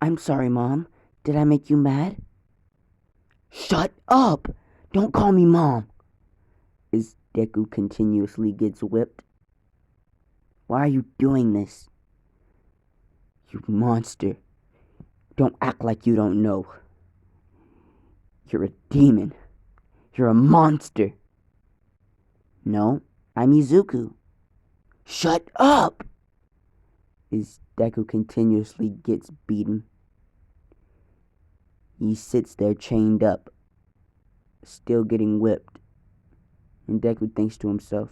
I'm sorry, Mom. Did I make you mad? Shut up! Don't call me Mom! As Deku continuously gets whipped. Why are you doing this? You monster. Don't act like you don't know. You're a demon. You're a monster. No, I'm Izuku. Shut up! As Deku continuously gets beaten. He sits there chained up, still getting whipped. And Deku thinks to himself,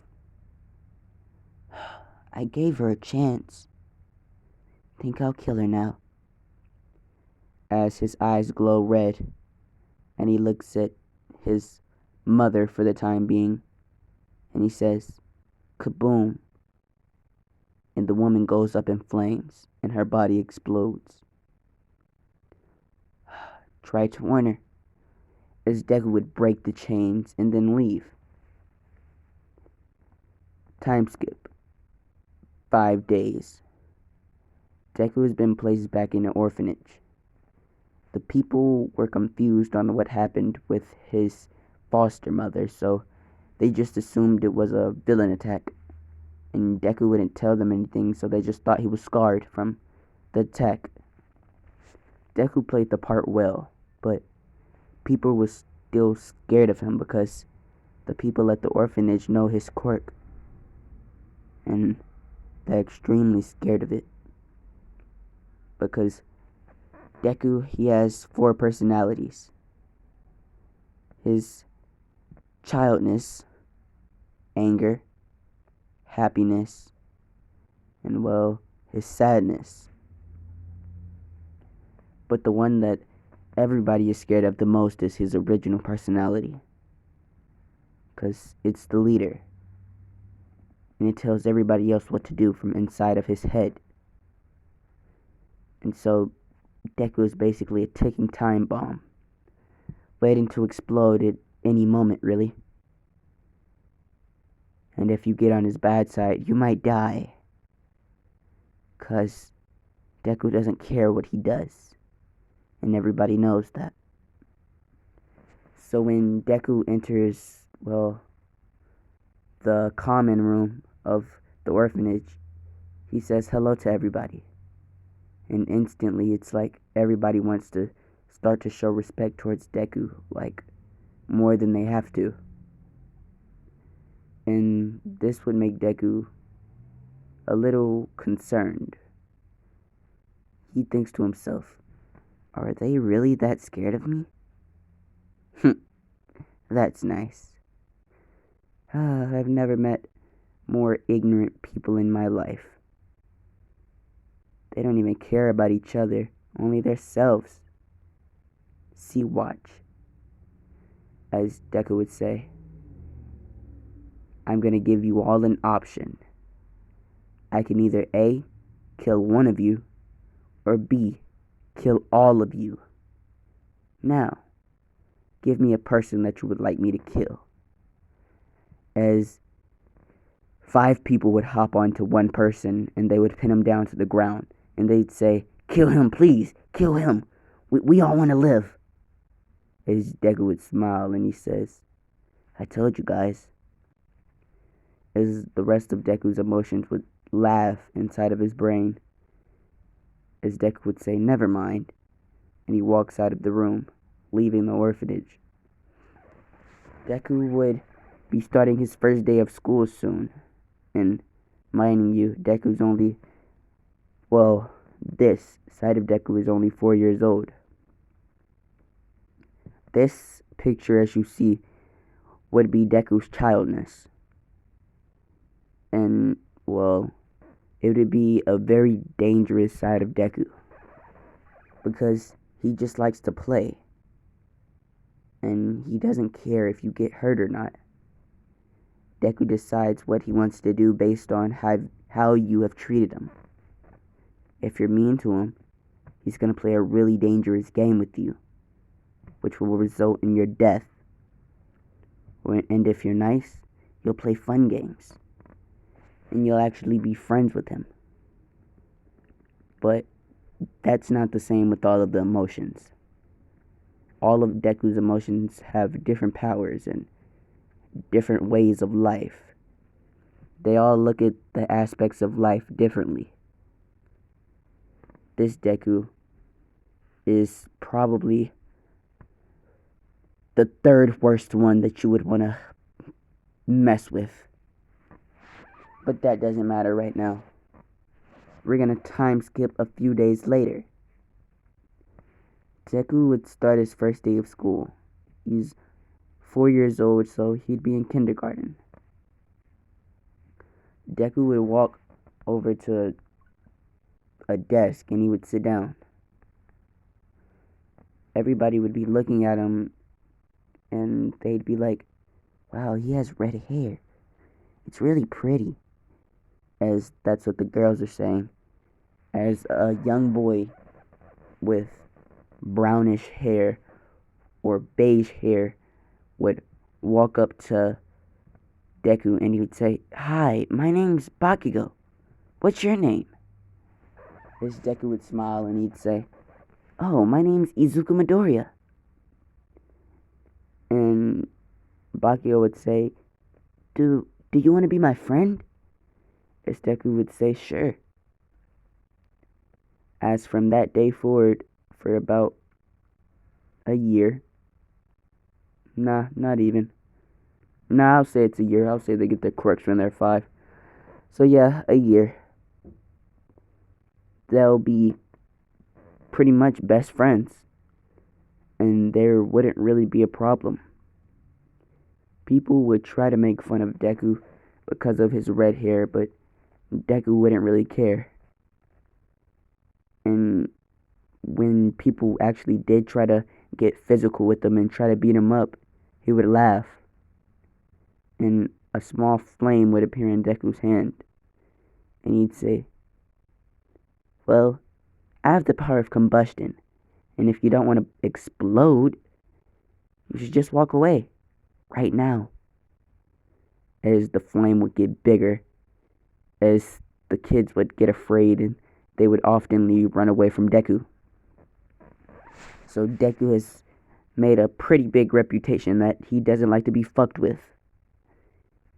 I gave her a chance. Think I'll kill her now. As his eyes glow red, and he looks at his mother for the time being, and he says, kaboom. And the woman goes up in flames, and her body explodes. Try to warn her, as Deku would break the chains and then leave. Time skip. 5 days. Deku has been placed back in an orphanage. The people were confused on what happened with his foster mother, so they just assumed it was a villain attack. And Deku wouldn't tell them anything, so they just thought he was scarred from the attack. Deku played the part well, but people were still scared of him because the people at the orphanage know his quirk. And they're extremely scared of it. Because Deku, he has 4 personalities. His childness, anger, happiness, and well, his sadness. But the one that everybody is scared of the most is his original personality. Because it's the leader. And it tells everybody else what to do from inside of his head. And so Deku is basically a ticking time bomb, waiting to explode at any moment, really. And if you get on his bad side, you might die. 'Cause Deku doesn't care what he does. And everybody knows that. So when Deku enters, well, the common room of the orphanage, he says hello to everybody. And instantly it's like everybody wants to start to show respect towards Deku, like more than they have to. And this would make Deku a little concerned. He thinks to himself, are they really that scared of me? That's nice. I've never met more ignorant people in my life. They don't even care about each other, only themselves. See, watch. As Deku would say, I'm gonna give you all an option. I can either A, kill one of you, or B, kill all of you. Now, give me a person that you would like me to kill. As 5 people would hop onto one person and they would pin him down to the ground. And they'd say, kill him, please, kill him. We all want to live. As Deku would smile and he says, I told you guys. As the rest of Deku's emotions would laugh inside of his brain. As Deku would say, never mind. And he walks out of the room, leaving the orphanage. Deku would be starting his first day of school soon. And minding you, Deku's only, well, this side of Deku is only 4 years old. This picture, as you see, would be Deku's childness. And, well, it would be a very dangerous side of Deku. Because he just likes to play. And he doesn't care if you get hurt or not. Deku decides what he wants to do based on how you have treated him. If you're mean to him, he's going to play a really dangerous game with you, which will result in your death. And if you're nice, you'll play fun games. And you'll actually be friends with him. But That's not the same with all of the emotions. All of Deku's emotions have different powers and different ways of life. They all look at the aspects of life differently. This Deku is probably the third worst one that you would want to mess with. But that doesn't matter right now. We're gonna time skip a few days later. Deku would start his first day of school. He's 4 years old, so he'd be in kindergarten. Deku would walk over to a desk and he would sit down. Everybody would be looking at him and they'd be like, wow, he has red hair. It's really pretty. As that's what the girls are saying. As a young boy with brownish hair or beige hair would walk up to Deku and he would say, hi, my name's Bakugo. What's your name? This Deku would smile and he'd say, oh, my name's Izuku Midoriya. And Bakugo would say, do you want to be my friend? As Deku would say, sure. As from that day forward, for about a year, nah, not even. Nah, I'll say it's a year. I'll say they get their quirks when they're 5. So yeah, a year. They'll be pretty much best friends. And there wouldn't really be a problem. People would try to make fun of Deku because of his red hair, but Deku wouldn't really care. And when people actually did try to get physical with him and try to beat him up, he would laugh. And a small flame would appear in Deku's hand. And he'd say, well, I have the power of combustion. And if you don't want to explode, you should just walk away. Right now. As the flame would get bigger, as the kids would get afraid and they would often run away from Deku. So Deku has made a pretty big reputation that he doesn't like to be fucked with.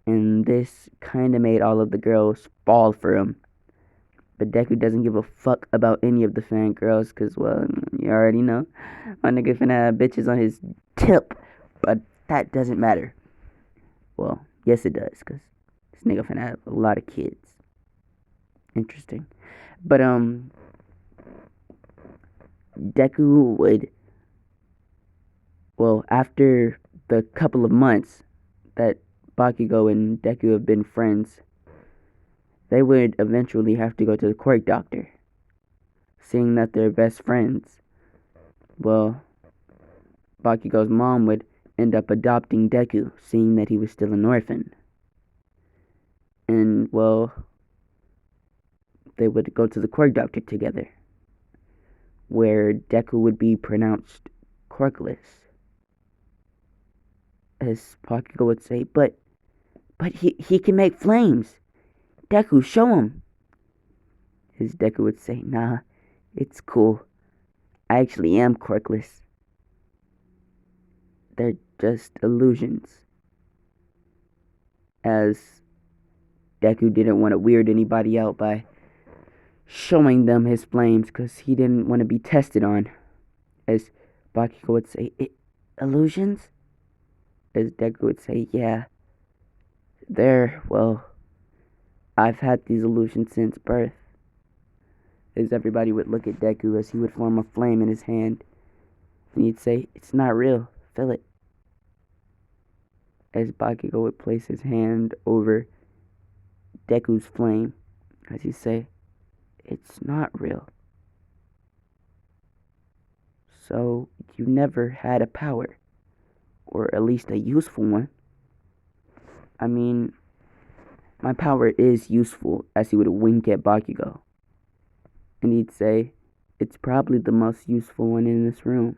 And this kinda made all of the girls fall for him. But Deku doesn't give a fuck about any of the fangirls, cause well, you already know. My nigga finna have bitches on his tip. But that doesn't matter. Well, yes it does, cause this nigga finna have a lot of kids. Interesting. But Deku would, well, after the couple of months that Bakugo and Deku have been friends, they would eventually have to go to the quirk doctor. Seeing that they're best friends, well, Bakugo's mom would end up adopting Deku, seeing that he was still an orphan. And, well, they would go to the quirk doctor together, where Deku would be pronounced quirkless. As Bakugo would say, but he can make flames. Deku, show him. His Deku would say, nah, it's cool. I actually am quirkless. They're just illusions. As Deku didn't want to weird anybody out by showing them his flames because he didn't want to be tested on. As Bakugo would say, illusions? As Deku would say, yeah. Well, I've had these illusions since birth. As everybody would look at Deku as he would form a flame in his hand. And he'd say, it's not real. Feel it. As Bakugo would place his hand over Deku's flame. As he'd say, it's not real. So, you never had a power. Or at least a useful one. I mean, my power is useful, as he would wink at Bakugo. And he'd say, it's probably the most useful one in this room.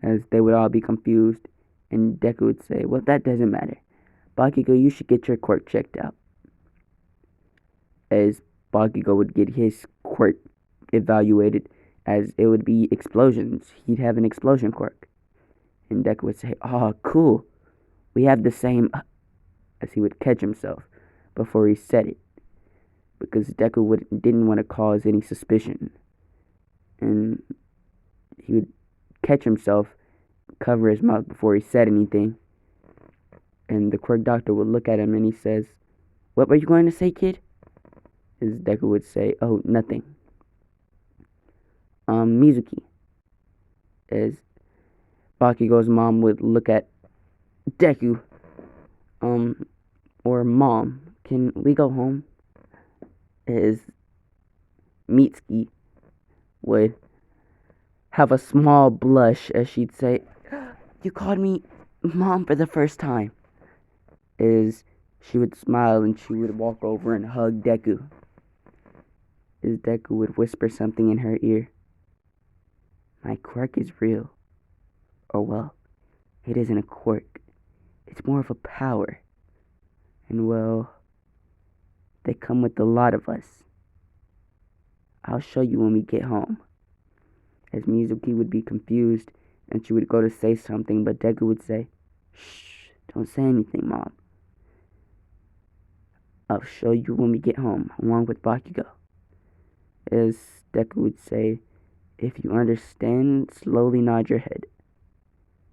As they would all be confused, and Deku would say, well, that doesn't matter. Bakugo, you should get your quirk checked out. As Bakugo would get his quirk evaluated, as it would be explosions. He'd have an explosion quirk. And Deku would say, "Oh, cool. We have the same," as he would catch himself before he said it, because Deku didn't want to cause any suspicion. And he would catch himself, cover his mouth before he said anything. And the quirk doctor would look at him and he says, "What were you going to say, kid?" As Deku would say, "Oh, nothing." Mizuki. As Bakugo's mom would look at Deku, or "Mom, can we go home?" As Mitsuki would have a small blush as she'd say, "You called me Mom for the first time." As she would smile and she would walk over and hug Deku. As Deku would whisper something in her ear. "My quirk is real." Or, well, it isn't a quirk. It's more of a power. And, well, they come with a lot of us. I'll show you when we get home. As Mizuki would be confused and she would go to say something, but Deku would say, "Shh, don't say anything, Mom. I'll show you when we get home, along with Bakugo." As Deku would say, "If you understand, slowly nod your head."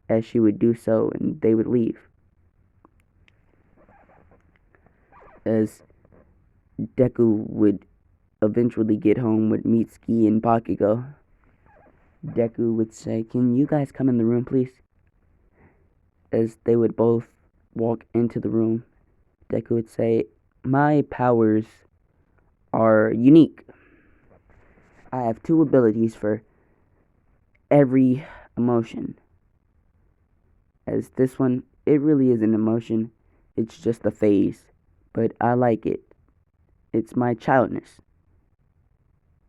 As she would do so, and they would leave. As Deku would eventually get home with Mitsuki and Bakugo, Deku would say, "Can you guys come in the room, please?" As they would both walk into the room, Deku would say, "My powers are unique. I have 2 abilities for every emotion. As this one, it really is an emotion. It's just a phase. But I like it. It's my childness."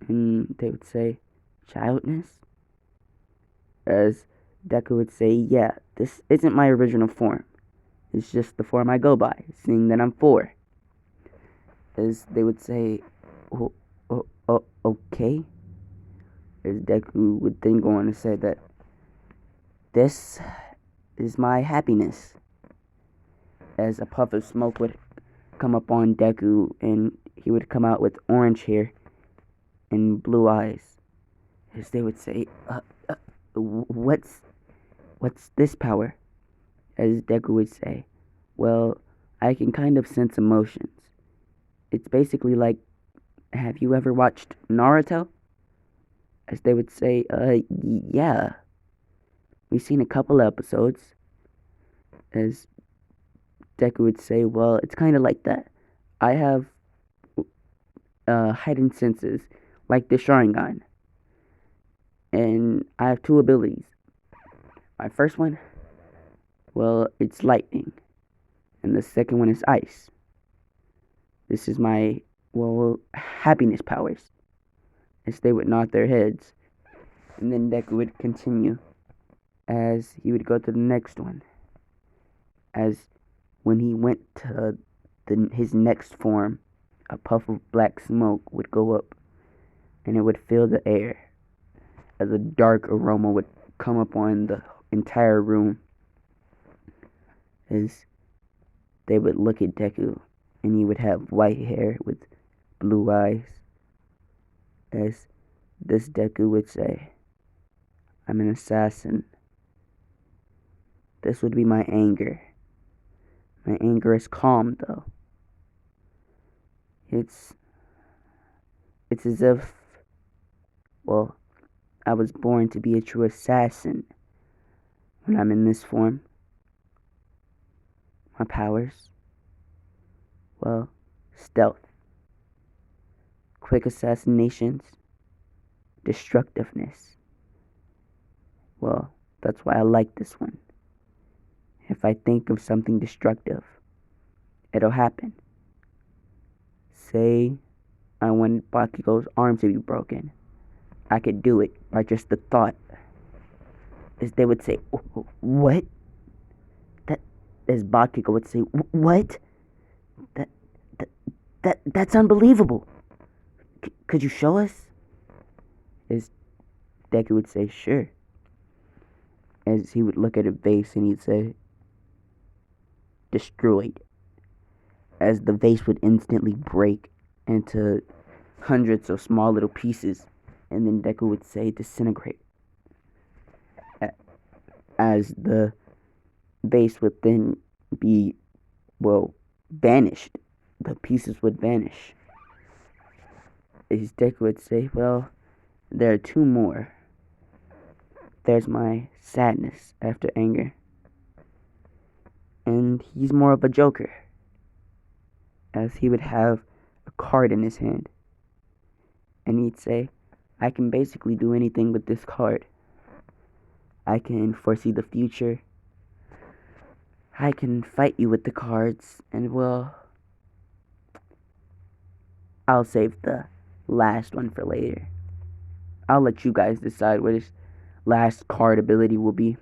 And they would say, "Childness?" As Deku would say, "Yeah, this isn't my original form. It's just the form I go by, seeing that I'm 4. As they would say, "Okay." As Deku would then go on to say that, "This is my happiness." As a puff of smoke would come up on Deku, and he would come out with orange hair and blue eyes. As they would say, what's this power?" As Deku would say, "Well, I can kind of sense emotions. It's basically like, have you ever watched Naruto?" As they would say, yeah, we've seen a couple episodes." As Deku would say, "Well, it's kind of like that. I have heightened senses, like the Sharingan. And I have 2 abilities. My first one, well, it's lightning. And the second one is ice. This is my, well, happiness powers." As they would nod their heads. And then Deku would continue as he would go to the next one. As when he went to his next form, a puff of black smoke would go up and it would fill the air, as a dark aroma would come upon the entire room. As they would look at Deku and he would have white hair with blue eyes. As this Deku would say, "I'm an assassin." This would be my anger. My anger is calm, though. It's as if, well, I was born to be a true assassin when I'm in this form. My powers, well, stealth, quick assassinations, destructiveness. Well, that's why I like this one. If I think of something destructive, it'll happen. Say I want Bakugo's arm to be broken. I could do it by just the thought. As they would say, "What?" As Bakugo would say, "What? That's unbelievable. Could you show us?" As Deku would say, sure. As he would look at a vase and he'd say, destroyed. As the vase would instantly break into hundreds of small little pieces. And then Deku would say, disintegrate. As the vase would then be, well, vanished. The pieces would vanish. As Deku would say, well, there are two more. There's my sadness after anger. And he's more of a joker. As he would have a card in his hand. And he'd say, I can basically do anything with this card. I can foresee the future. I can fight you with the cards. And well, I'll save the last one for later. I'll let you guys decide what his last card ability will be.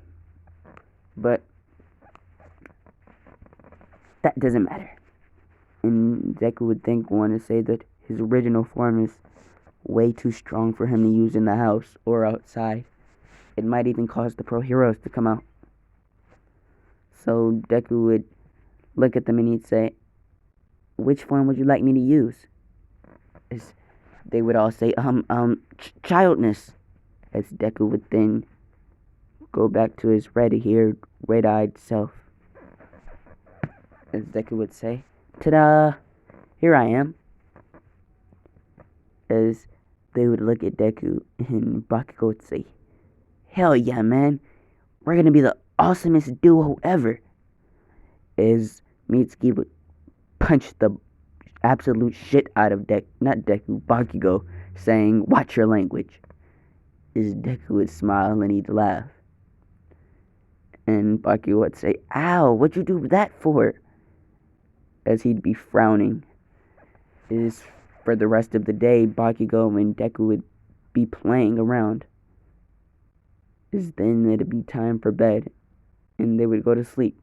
But that doesn't matter. And Deku would want to say that his original form is way too strong for him to use in the house or outside. It might even cause the pro heroes to come out. So Deku would look at them and he'd say, which form would you like me to use? As they would all say, childness. As Deku would then go back to his red-haired, red-eyed self. As Deku would say, ta-da! Here I am. As they would look at Deku and Bakugo would say, hell yeah, man. We're gonna be the awesomest duo ever. As Mitsuki would punch the absolute shit out of Bakugo, saying, watch your language. As Deku would smile and he'd laugh. And Bakugo would say, ow, what'd you do that for? As he'd be frowning. Is for the rest of the day, Bakugo and Deku would be playing around. Is then it'd be time for bed, and they would go to sleep.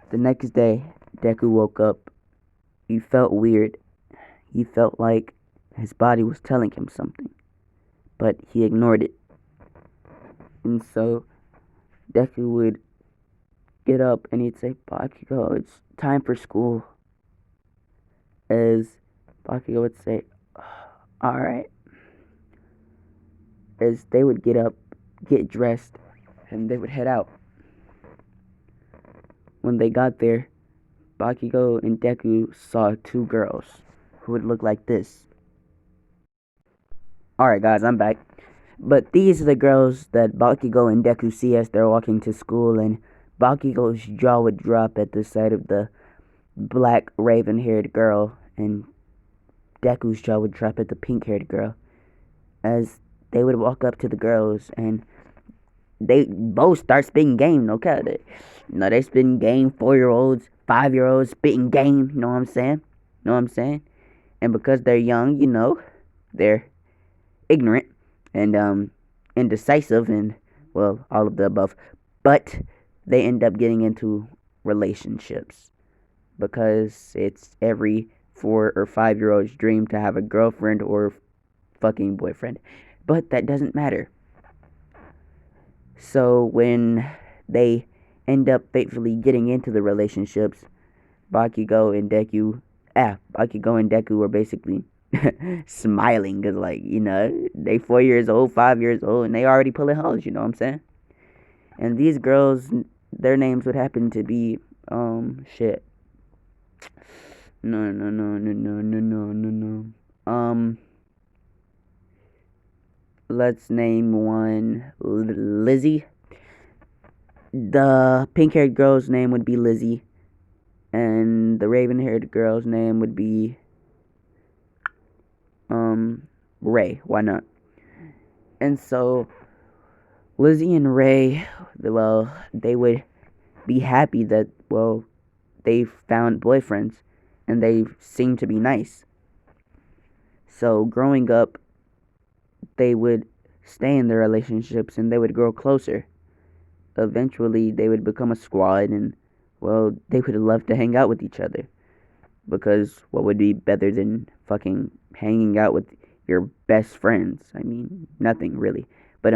The next day, Deku woke up. He felt weird. He felt like his body was telling him something, but he ignored it. And so Deku would get up and he'd say, Bakugo, it's time for school. As Bakugo would say, alright. As they would get up, get dressed, and they would head out. When they got there, Bakugo and Deku saw two girls who would look like this. Alright guys, I'm back. But these are the girls that Bakugo and Deku see as they're walking to school, and Bakugo's jaw would drop at the sight of the black raven-haired girl, and Deku's jaw would drop at the pink-haired girl. As they would walk up to the girls, and they both start spitting game, okay? They spitting game, 4-year-olds, 5-year-olds spitting game, you know what I'm saying? And because they're young, they're ignorant and indecisive and, well, all of the above. But they end up getting into relationships because it's every 4 or 5-year-old's dream to have a girlfriend or fucking boyfriend. But that doesn't matter. So when they end up faithfully getting into the relationships, Bakugo and Deku were basically smiling because, they 4 years old, 5 years old, and they already pulling hoes, you know what I'm saying? And these girls, their names would happen to be, shit. No. Let's name one Lizzie. The pink-haired girl's name would be Lizzie. And the raven-haired girl's name would be Ray. Why not? And so Lizzie and Ray, well, they would be happy that, well, they found boyfriends and they seem to be nice. So growing up, they would stay in their relationships and they would grow closer. Eventually, they would become a squad and, well, they would love to hang out with each other. because what would be better than fucking hanging out with your best friends? I mean, nothing really. But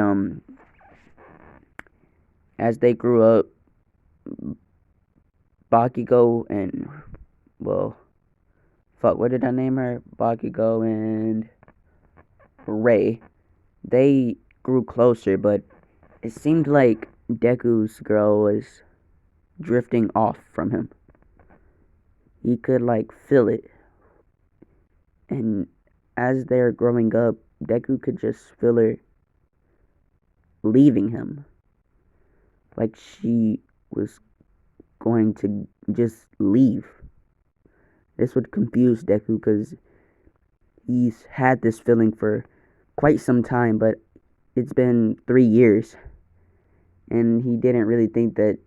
as they grew up, Bakugo and, well, fuck, what did I name her? Bakugo and Ray. They grew closer, but it seemed like Deku's girl was drifting off from him. He could like feel it, and as they're growing up, Deku could just feel her leaving him. Like she was going to just leave. This would confuse Deku because he's had this feeling for quite some time, but it's been 3 years, and he didn't really think that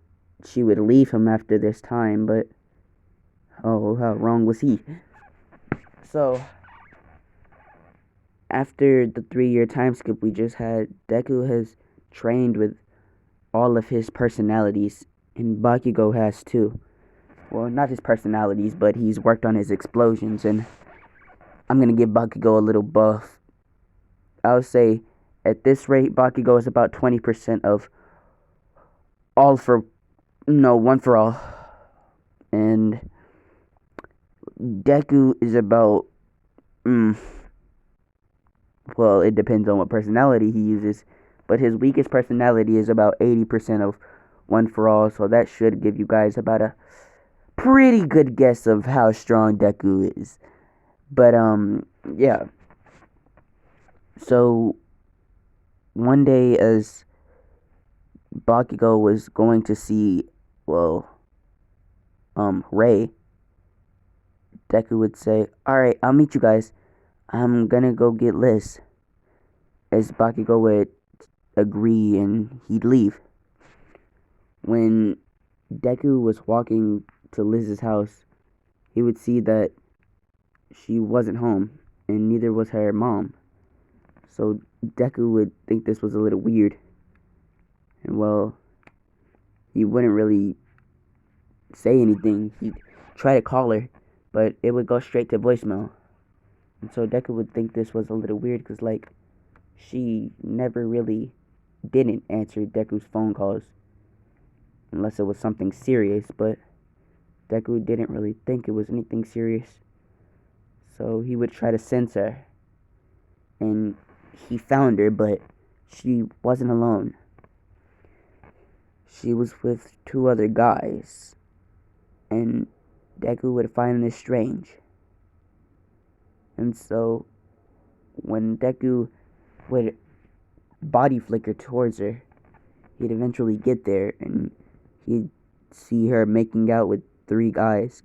she would leave him after this time, but oh, how wrong was he? So, after the 3 year time skip we just had, Deku has trained with all of his personalities, and Bakugo has too. Well, not his personalities, but he's worked on his explosions, and I'm gonna give Bakugo a little buff. I would say at this rate, Bakugo is about 20% of all for, no, one for all. And Deku is about, well, it depends on what personality he uses, but his weakest personality is about 80% of one for all, so that should give you guys about a pretty good guess of how strong Deku is. But yeah. So one day, as Bakugo was going to see, well, Ray, Deku would say, "Alright, I'll meet you guys. I'm gonna go get Liz." As Bakugo would agree and he'd leave. When Deku was walking to Liz's house, he would see that she wasn't home, and neither was her mom. So Deku would think this was a little weird. And well, he wouldn't really say anything. He'd try to call her, but it would go straight to voicemail. And so Deku would think this was a little weird because, like, she never really didn't answer Deku's phone calls unless it was something serious, but Deku didn't really think it was anything serious. So he would try to sense her, and he found her, but she wasn't alone. She was with two other guys, and Deku would find this strange. And so when Deku would body flicker towards her, he'd eventually get there, and he'd see her making out with three guys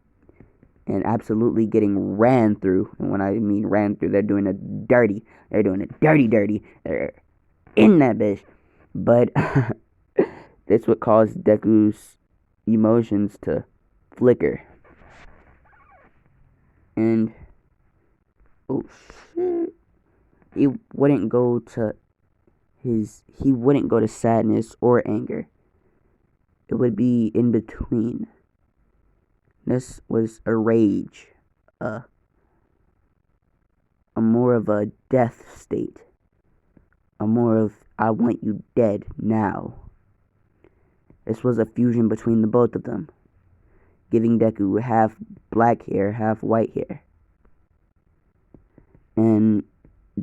and absolutely getting ran through. And when I mean ran through, they're doing it dirty. They're doing it dirty. They're in that bitch. But this would cause Deku's emotions to flicker. And oh shit, he wouldn't go to sadness or anger. It would be in between. This was a rage, a more of a death state, a more of I want you dead now. This was a fusion between the both of them, giving Deku half black hair, half white hair. And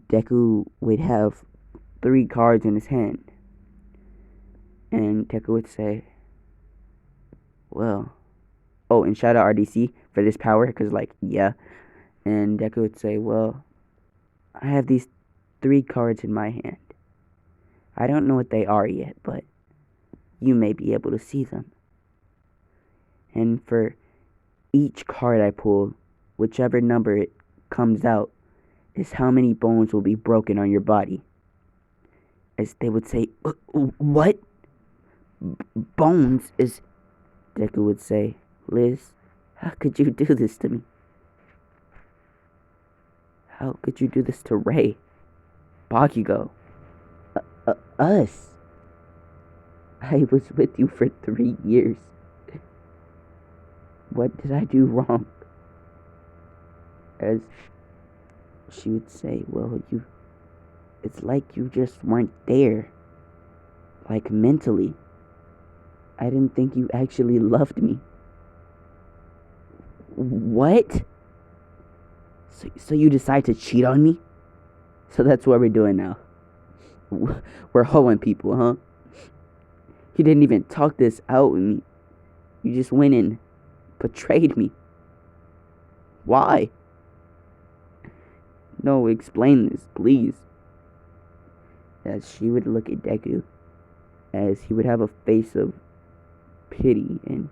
Deku would have 3 cards in his hand. And Deku would say, well, oh, and shout out RDC for this power, because, like, yeah. And Deku would say, well, I have these 3 cards in my hand. I don't know what they are yet, but you may be able to see them. And for each card I pull, whichever number it comes out, is how many bones will be broken on your body. As they would say, what? Bones is... Deku would say, Liz, how could you do this to me? How could you do this to Ray? Bakugo? Us? I was with you for 3 years. What did I do wrong? As she would say, well, it's like you just weren't there. Like mentally. I didn't think you actually loved me. What? So you decide to cheat on me? So that's what we're doing now. We're hoeing people, huh? You didn't even talk this out with me. You just went and betrayed me. Why? No, explain this, please. As she would look at Deku, as he would have a face of pity and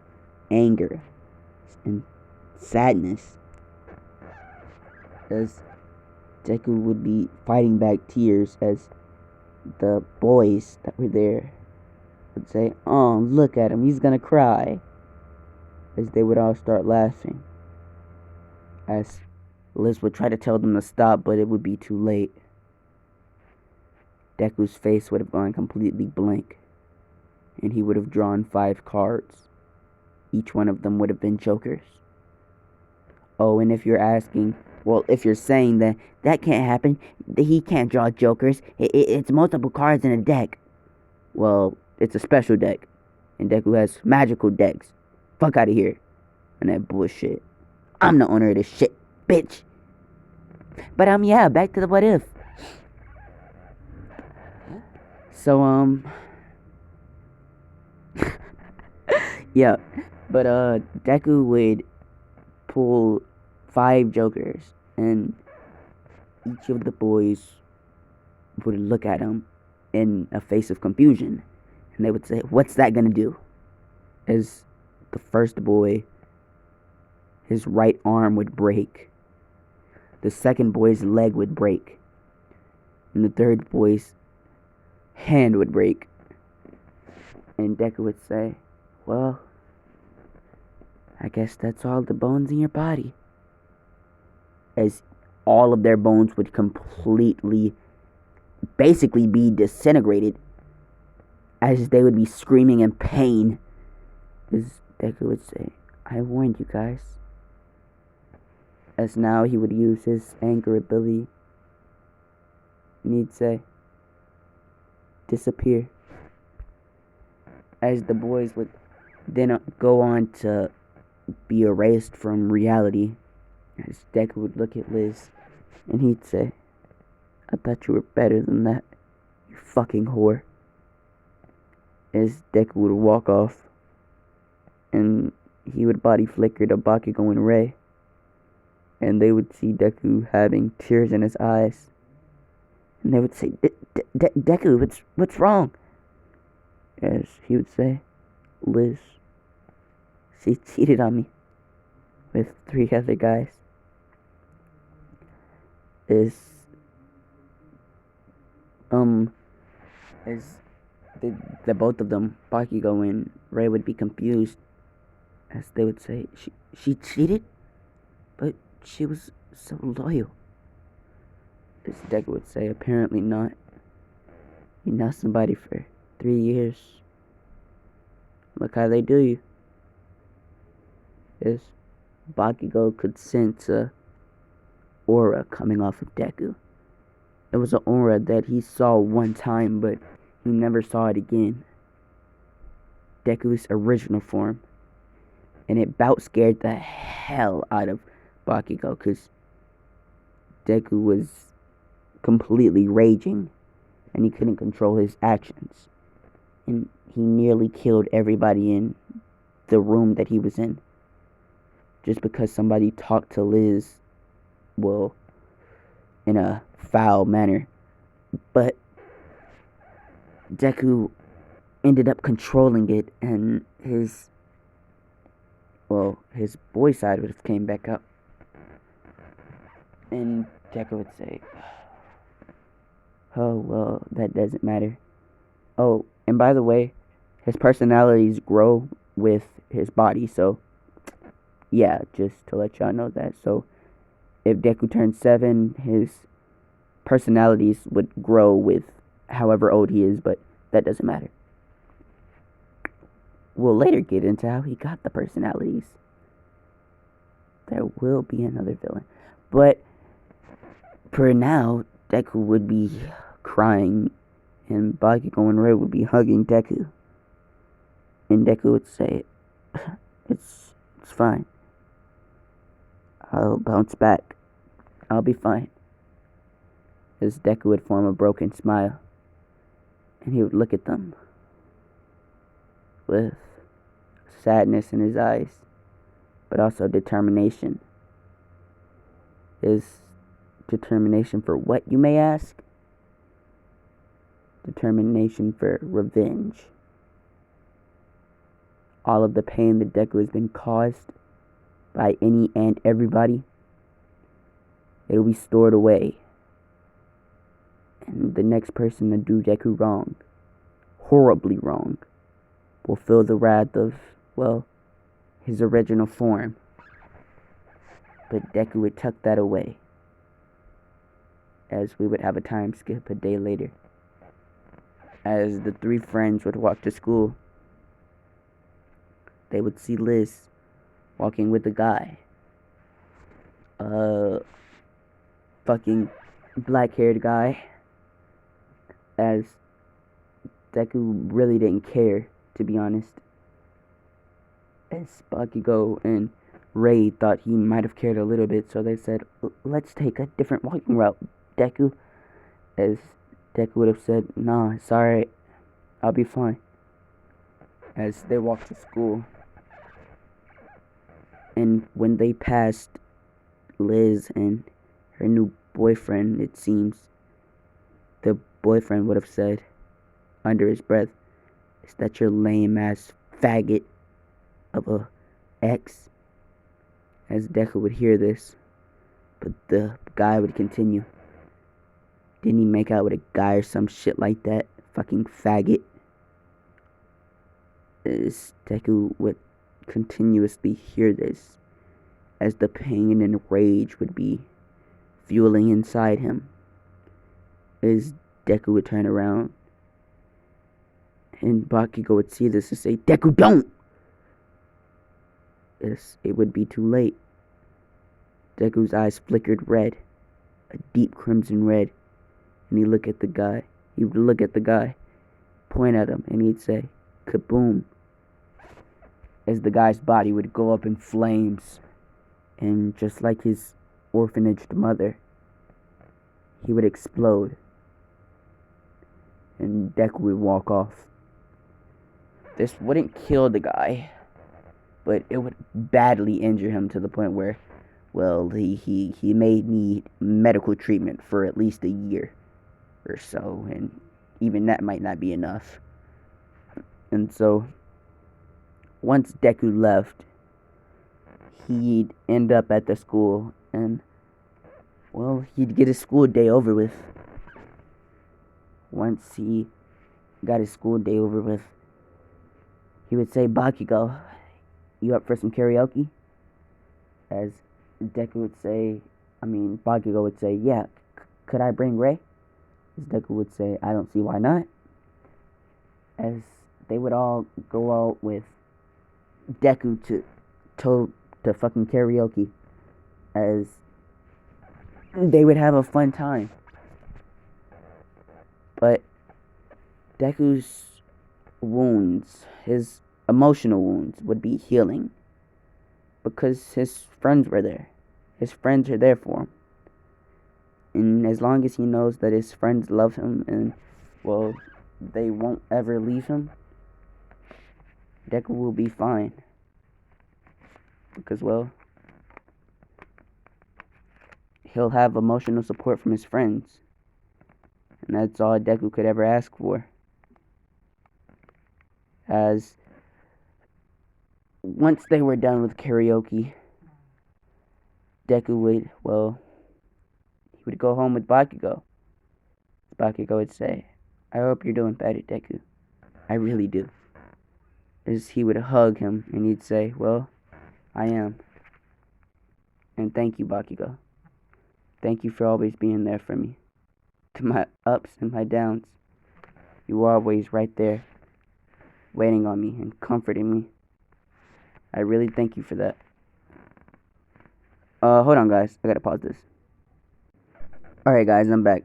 anger and sadness, as Deku would be fighting back tears, as the boys that were there would say, "Oh, look at him, he's gonna cry," as they would all start laughing, as Liz would try to tell them to stop, but it would be too late. Deku's face would have gone completely blank, and he would have drawn 5 cards. Each one of them would have been jokers. Oh, and if you're asking, well, if you're saying that can't happen, he can't draw jokers, it's multiple cards in a deck. Well, it's a special deck, and Deku has magical decks. Fuck out of here. And that bullshit. I'm the owner of this shit, bitch. But yeah, back to the what if. So yeah, but Deku would pull 5 jokers, and each of the boys would look at him in a face of confusion, and they would say, "What's that gonna do?" As the first boy, his right arm would break. The second boy's leg would break. And the third boy's hand would break. And Deku would say, "Well, I guess that's all the bones in your body." As all of their bones would completely, basically be disintegrated. As they would be screaming in pain. As Deku would say, "I warned you guys." As now he would use his anger ability. And he'd say, "Disappear." As the boys would then go on to be erased from reality. As Deku would look at Liz, and he'd say, "I thought you were better than that, you fucking whore." As Deku would walk off, and he would body flicker to Bakugo and Ray, and they would see Deku having tears in his eyes, and they would say, Deku, what's wrong?" As he would say, "Liz, she cheated on me with 3 other guys." As the both of them, Bakugo and Ray, would be confused, as they would say, she cheated? But she was so loyal." As Deku would say, "Apparently not. You know somebody for 3 years. Look how they do you." As Bakugo could sense a aura coming off of Deku. It was an aura that he saw one time, but he never saw it again. Deku's original form. And it about scared the hell out of Bakugo, because Deku was completely raging, and he couldn't control his actions. And he nearly killed everybody in the room that he was in, just because somebody talked to Liz, well, in a foul manner. But Deku ended up controlling it, and his boy side would have came back up. And Deku would say, "Oh, well, that doesn't matter. Oh, and by the way, his personalities grow with his body, so yeah, just to let y'all know that." So if Deku turns 7, his personalities would grow with however old he is, but that doesn't matter. We'll later get into how he got the personalities. There will be another villain. But for now, Deku would be crying, and Bakugo and Ray would be hugging Deku. And Deku would say, it's fine. I'll bounce back. I'll be fine. As Deku would form a broken smile, and he would look at them with sadness in his eyes, but also determination. Is determination for what, you may ask? Determination for revenge. All of the pain that Deku has been caused by any and everybody, it'll be stored away. And the next person to do Deku wrong, horribly wrong, will feel the wrath of, well, his original form. But Deku would tuck that away, as we would have a time skip a day later. As the three friends would walk to school, they would see Liz walking with a guy. Fucking black-haired guy. As Deku really didn't care, to be honest. As Bakugo and Ray thought he might have cared a little bit, so they said, let's take a different walking route, Deku. As Deku would have said, nah, it's alright, I'll be fine. As they walked to school, and when they passed Liz and her new boyfriend, it seems, the boyfriend would have said, under his breath, is that your lame ass faggot of a ex? As Deku would hear this, but the guy would continue. Didn't he make out with a guy or some shit like that? Fucking faggot. As Deku would continuously hear this, as the pain and rage would be fueling inside him, as Deku would turn around, and Bakugo would see this and say, Deku, don't! As it would be too late. Deku's eyes flickered red, a deep crimson red, and he would look at the guy, point at him, and he'd say, kaboom, as the guy's body would go up in flames, and just like his orphanaged mother, he would explode, and Deku would walk off. This wouldn't kill the guy, but it would badly injure him to the point where, well, he may need medical treatment for at least a year or so, and even that might not be enough. And so, once Deku left, he'd end up at the school, and, well, he'd get his school day over with. Once he got his school day over with, he would say, Bakugo, you up for some karaoke? As Bakugo would say, yeah, could I bring Ray? As Deku would say, I don't see why not. As they would all go out with Deku to fucking karaoke, as they would have a fun time. But Deku's wounds, his emotional wounds, would be healing because his friends were there. His friends are there for him. And as long as he knows that his friends love him and, well, they won't ever leave him, Deku will be fine. Because, well, he'll have emotional support from his friends. And that's all Deku could ever ask for. As once they were done with karaoke, Deku would, well, he would go home with Bakugo. Bakugo would say, I hope you're doing better, Deku. I really do. As he would hug him and he'd say, well, I am. And thank you, Bakugo. Thank you for always being there for me. To my ups and my downs, you were always right there, waiting on me and comforting me. I really thank you for that. Hold on, guys. I gotta pause this. Alright, guys, I'm back.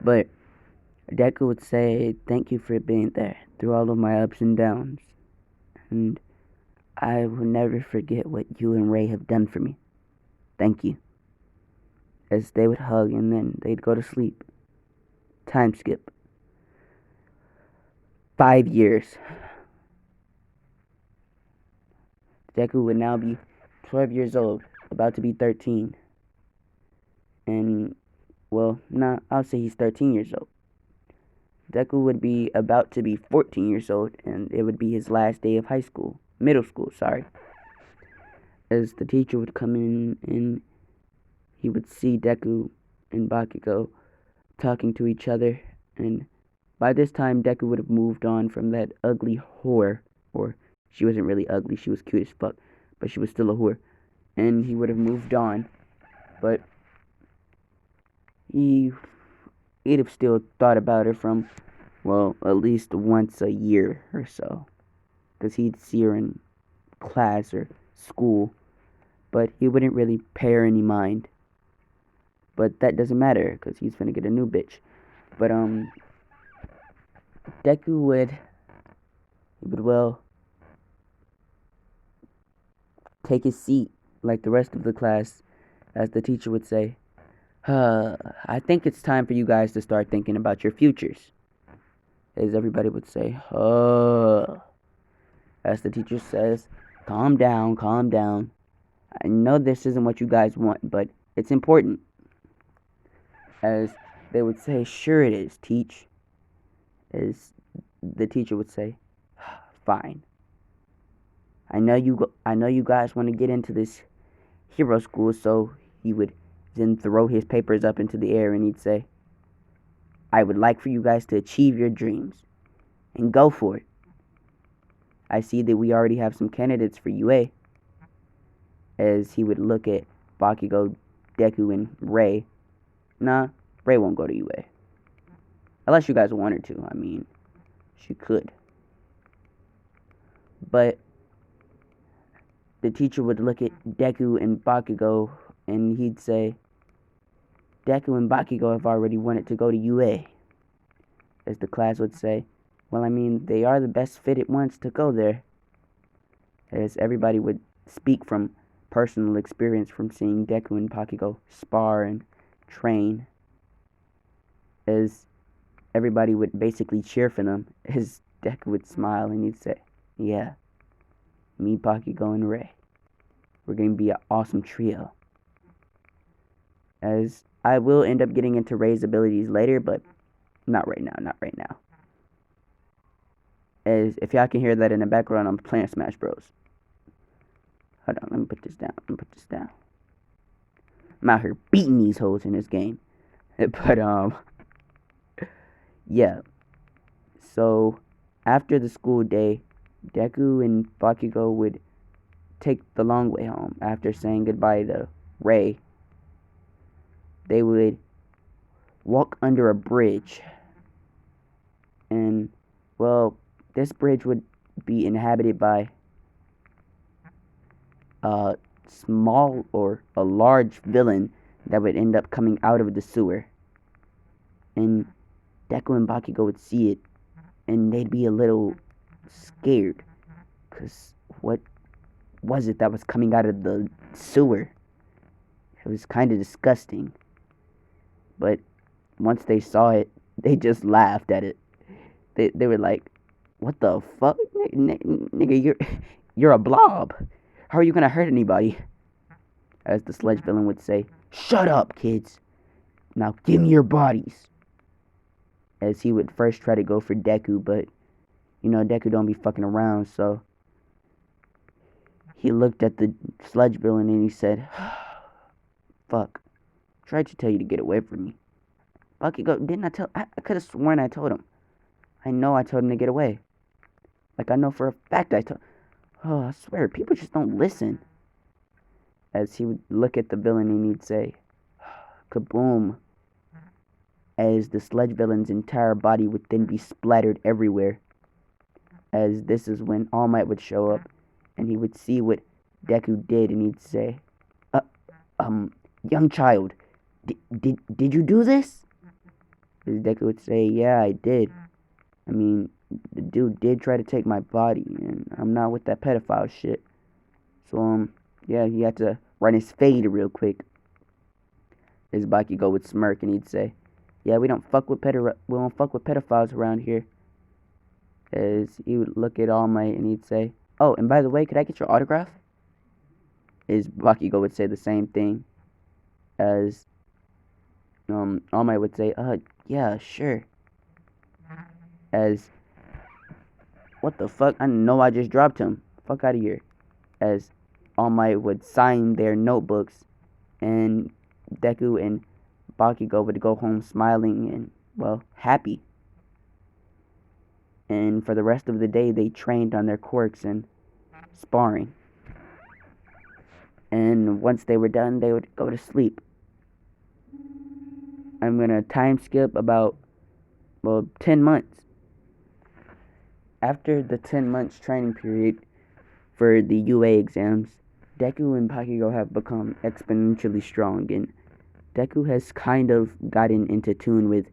But Deku would say, "Thank you for being there through all of my ups and downs. And I will never forget what you and Ray have done for me. Thank you." As they would hug and then they'd go to sleep. Time skip. 5 years. Deku would now be 12 years old, about to be 13. And, well, I'll say he's 13 years old. Deku would be about to be 14 years old, and it would be his last day of middle school, sorry. As the teacher would come in, and he would see Deku and Bakugo talking to each other, and by this time, Deku would have moved on from that ugly whore, or she wasn't really ugly, she was cute as fuck, but she was still a whore, and he would have moved on, but he'd have still thought about her from, well, at least once a year or so, because he'd see her in class or school, but he wouldn't really pay her any mind. But that doesn't matter, because he's finna get a new bitch. But, Deku well, take his seat like the rest of the class, as the teacher would say. I think it's time for you guys to start thinking about your futures. As everybody would say, as the teacher says, calm down, calm down. I know this isn't what you guys want, but it's important. As they would say, sure it is, teach. As the teacher would say, fine. I know you guys want to get into this hero school, so he would then throw his papers up into the air and he'd say, I would like for you guys to achieve your dreams and go for it. I see that we already have some candidates for UA. As he would look at Bakugo, Deku, and Ray. Nah, Ray won't go to UA. Unless you guys want her to. I mean, she could. But the teacher would look at Deku and Bakugo and he'd say, Deku and Bakugo have already wanted to go to UA. As the class would say, well, I mean, they are the best fitted ones to go there. As everybody would speak from personal experience from seeing Deku and Bakugo spar and train. As everybody would basically cheer for them, as Deku would smile and he'd say, yeah, me, Bakugo, and Ray. We're going to be an awesome trio. As I will end up getting into Ray's abilities later, but not right now. As if y'all can hear that in the background, I'm playing Smash Bros. Hold on, let me put this down. I'm out here beating these hoes in this game. But, yeah. So, after the school day, Deku and Bakugo would take the long way home. After saying goodbye to Ray, they would walk under a bridge. And, well, this bridge would be inhabited by a small or a large villain that would end up coming out of the sewer. And Deku and Bakugo would see it, and they'd be a little scared. Because what was it that was coming out of the sewer? It was kind of disgusting. But once they saw it, they just laughed at it. They were like, what the fuck? Nigga, you're a blob. How are you gonna hurt anybody? As the sledge villain would say, shut up, kids. Now give me your bodies. As he would first try to go for Deku, but, Deku don't be fucking around, so he looked at the sledge villain and he said, fuck. Tried to tell you to get away from me. Bakugo, didn't I tell? I could have sworn I told him. I know I told him to get away. Like, I know for a fact I told. Oh, I swear, people just don't listen. As he would look at the villain and he'd say, kaboom. As the sledge villain's entire body would then be splattered everywhere. As this is when All Might would show up and he would see what Deku did and he'd say, young child, did you do this? As Deku would say, yeah, I did. I mean, the dude did try to take my body, and I'm not with that pedophile shit. So, yeah, he had to run his fade real quick. His Bakugo would smirk, and he'd say, yeah, we don't fuck with pedophiles around here. As he would look at All Might, and he'd say, oh, and by the way, could I get your autograph? His Bakugo would say the same thing. As, All Might would say, yeah, sure. As, what the fuck? I know I just dropped him. Fuck out of here. As All Might would sign their notebooks, and Deku and Bakugo would go home smiling and, well, happy. And for the rest of the day, they trained on their quirks and sparring. And once they were done, they would go to sleep. I'm going to time skip about, 10 months. After the 10 months training period for the UA exams, Deku and Bakugo have become exponentially strong, and Deku has kind of gotten into tune with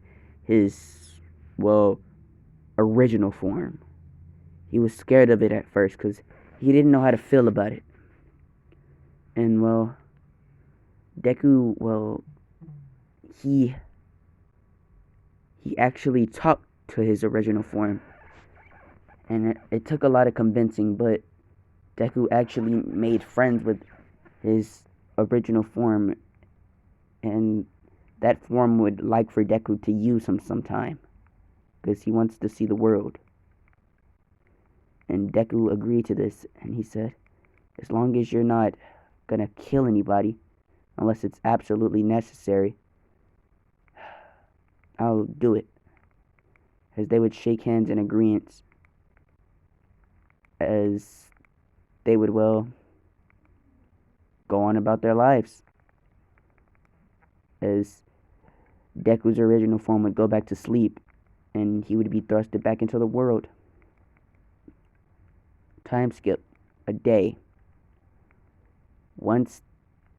his, original form. He was scared of it at first because he didn't know how to feel about it. And, Deku, he actually talked to his original form. And it took a lot of convincing, but Deku actually made friends with his original form, and that form would like for Deku to use him sometime, because he wants to see the world. And Deku agreed to this, and he said, as long as you're not gonna kill anybody, unless it's absolutely necessary, I'll do it. As they would shake hands in agreement, as they would, go on about their lives. As Deku's original form would go back to sleep, and he would be thrusted back into the world. Time skip. A day. Once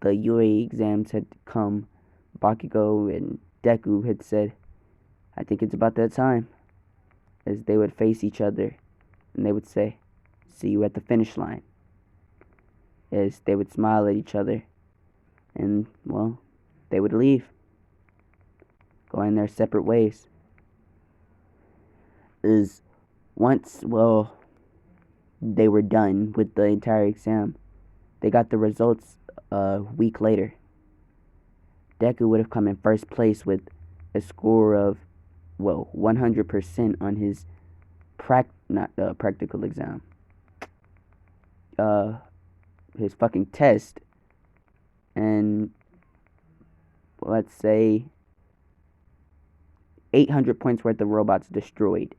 the UA exams had come, Bakugo and Deku had said, I think it's about that time. As they would face each other, and they would say, see you at the finish line. As they would smile at each other, and, they would leave, going their separate ways. As once, they were done with the entire exam, they got the results a week later. Deku would have come in first place with a score of, 100% on his practical exam. His fucking test. And let's say 800 points worth of robots destroyed.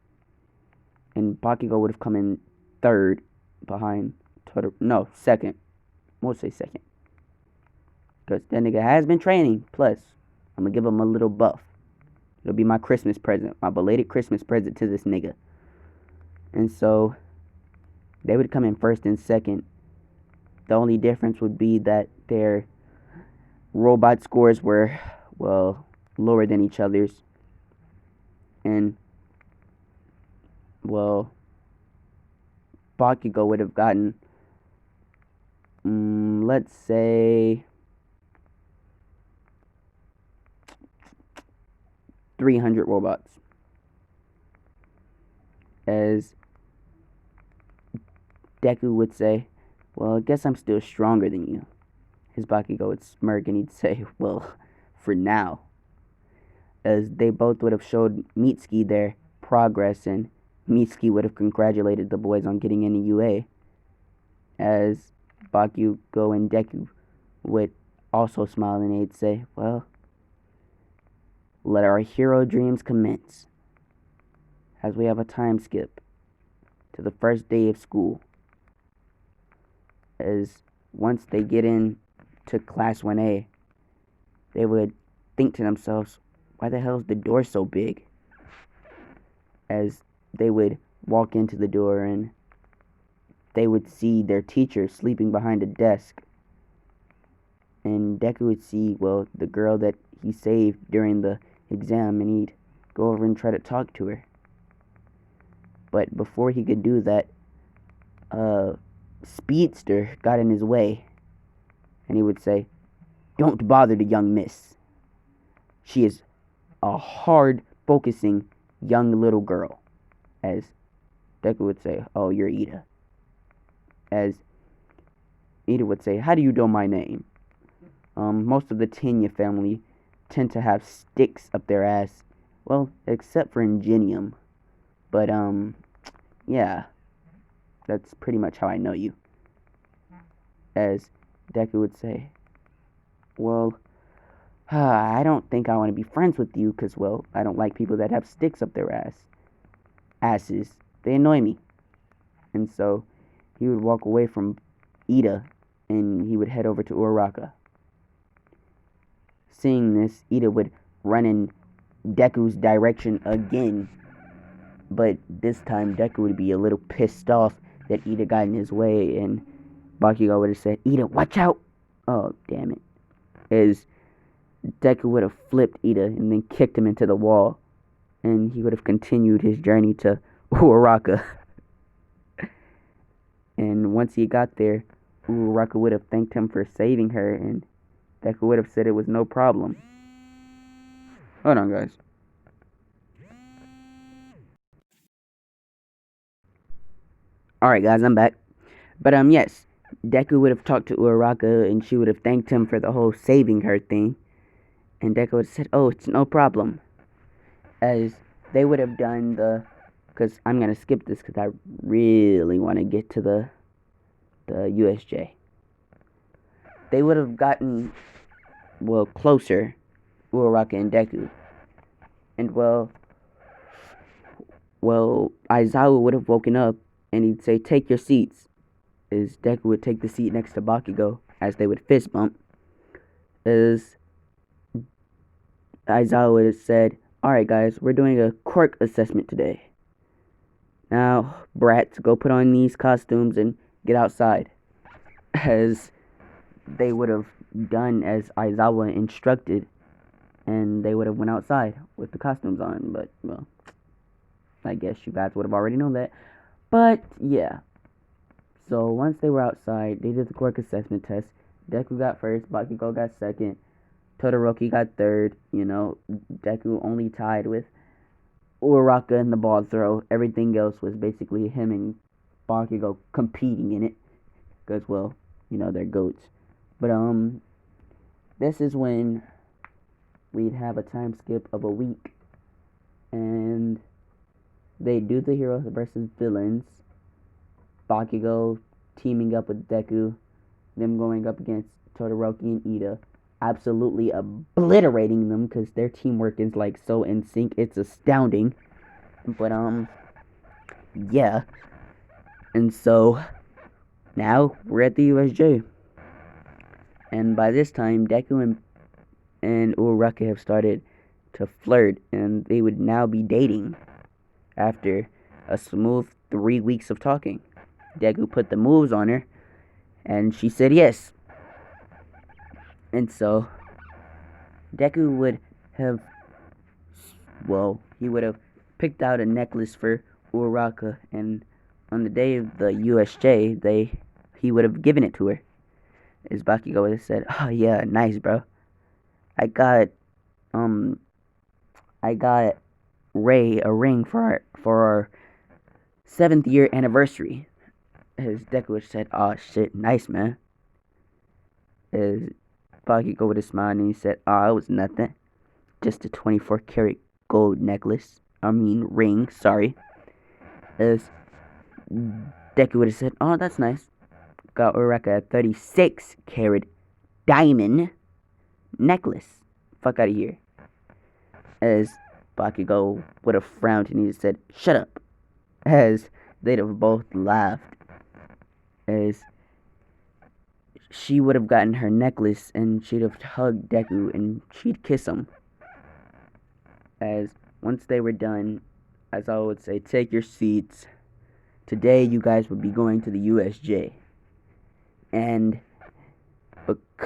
And Bakugo would have come in third behind second. We'll say second. Because that nigga has been training. Plus, I'm going to give him a little buff. It'll be my Christmas present. My belated Christmas present to this nigga. And so, they would come in first and second. The only difference would be that their robot scores were, lower than each other's. And, Bakugo would have gotten, let's say, 300 robots. As Deku would say, well, I guess I'm still stronger than you. His Bakugo would smirk and he'd say, well, for now. As they both would have showed Mitsuki their progress, and Mitsuki would have congratulated the boys on getting into UA. As Bakugo and Deku would also smile and they'd say, well, let our hero dreams commence. As we have a time skip to the first day of school. As once they get in to class 1A, they would think to themselves, why the hell is the door so big? As they would walk into the door and they would see their teacher sleeping behind a desk. and Deku would see, well, the girl that he saved during the exam, and he'd go over and try to talk to her. But before he could do that, a speedster got in his way, and he would say, "Don't bother the young miss. She is a hard focusing young little girl." As Deku would say, "Oh, you're Ida." As Ida would say, "How do you know my name?" Most of the Tenya family tend to have sticks up their ass. Well, except for Ingenium. But, yeah, that's pretty much how I know you. As Deku would say, "Well, I don't think I want to be friends with you because, well, I don't like people that have sticks up their asses. They annoy me." And so he would walk away from Ida and he would head over to Uraraka. Seeing this, Ida would run in Deku's direction again, but this time Deku would be a little pissed off that Ida got in his way, and Bakugo would have said, "Ida, watch out!" Oh, damn it. As Deku would have flipped Ida and then kicked him into the wall, and he would have continued his journey to Uraraka. And once he got there, Uraraka would have thanked him for saving her, and Deku would have said it was no problem. Hold on, guys. Alright, guys, I'm back. But, yes, Deku would have talked to Uraraka, and she would have thanked him for the whole saving her thing. And Deku would have said, "Oh, it's no problem." As they would have done because I'm going to skip this because I really want to get to the USJ. They would have gotten, well, closer, Uraraka and Deku. And, well, Aizawa would have woken up and he'd say, "Take your seats." As Deku would take the seat next to Bakugo as they would fist bump. As Aizawa would have said, "Alright, guys, we're doing a quirk assessment today. Now, brats, go put on these costumes and get outside." As they would have done as Aizawa instructed, and they would have went outside with the costumes on. But, well, I guess you guys would have already known that. But, yeah. So, once they were outside, they did the quirk assessment test. Deku got first, Bakugo got second, Todoroki got third. Deku only tied with Uraraka in the ball throw. Everything else was basically him and Bakugo competing in it. Because, well, they're goats. But, this is when we'd have a time skip of a week. And they do the heroes versus villains. Bakugo teaming up with Deku. Them going up against Todoroki and Ida. Absolutely obliterating them because their teamwork is like so in sync. It's astounding. But, yeah. And so, now we're at the USJ. And by this time, Deku and Uraraka have started to flirt, and they would now be dating after a smooth 3 weeks of talking. Deku put the moves on her, and she said yes. And so, Deku would have, he would have picked out a necklace for Uraraka, and on the day of the USJ, he would have given it to her. As Bakugo would have said, "Oh yeah, nice, bro. I got Ray a ring for our 7th year anniversary." As Deku would have said, "Oh shit, nice, man." As Bakugo would have smiled and he said, "Oh, it was nothing. Just a 24 karat gold necklace. Ring, sorry." As Deku would have said, "Oh, that's nice. Got Uraraka a 36 karat diamond necklace. Fuck out of here." As Bakugo would have frowned and he said, "Shut up." As they'd have both laughed. As she would have gotten her necklace and she'd have hugged Deku and she'd kiss him. As once they were done, as I would say, "Take your seats. Today you guys would be going to the USJ. And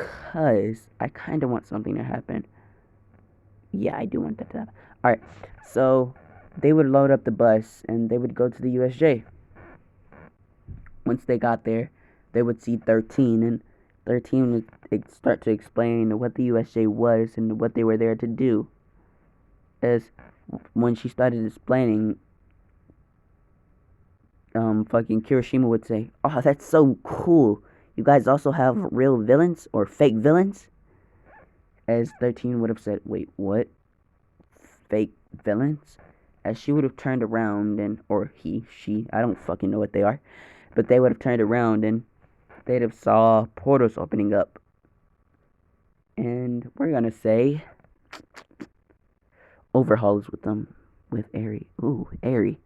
because I kind of want something to happen. Yeah, I do want that to happen. Alright, so they would load up the bus and they would go to the USJ. Once they got there, they would see 13, and 13 would start to explain what the USJ was and what they were there to do. As when she started explaining, fucking Kirishima would say, "Oh, that's so cool. You guys also have real villains or fake villains?" As 13 would have said, "Wait, what? Fake villains?" As she would have turned around and, or he, she, I don't fucking know what they are, but they would have turned around and they'd have saw portals opening up. And we're gonna say Overhaul's with them, with Eri. Ooh, Eri.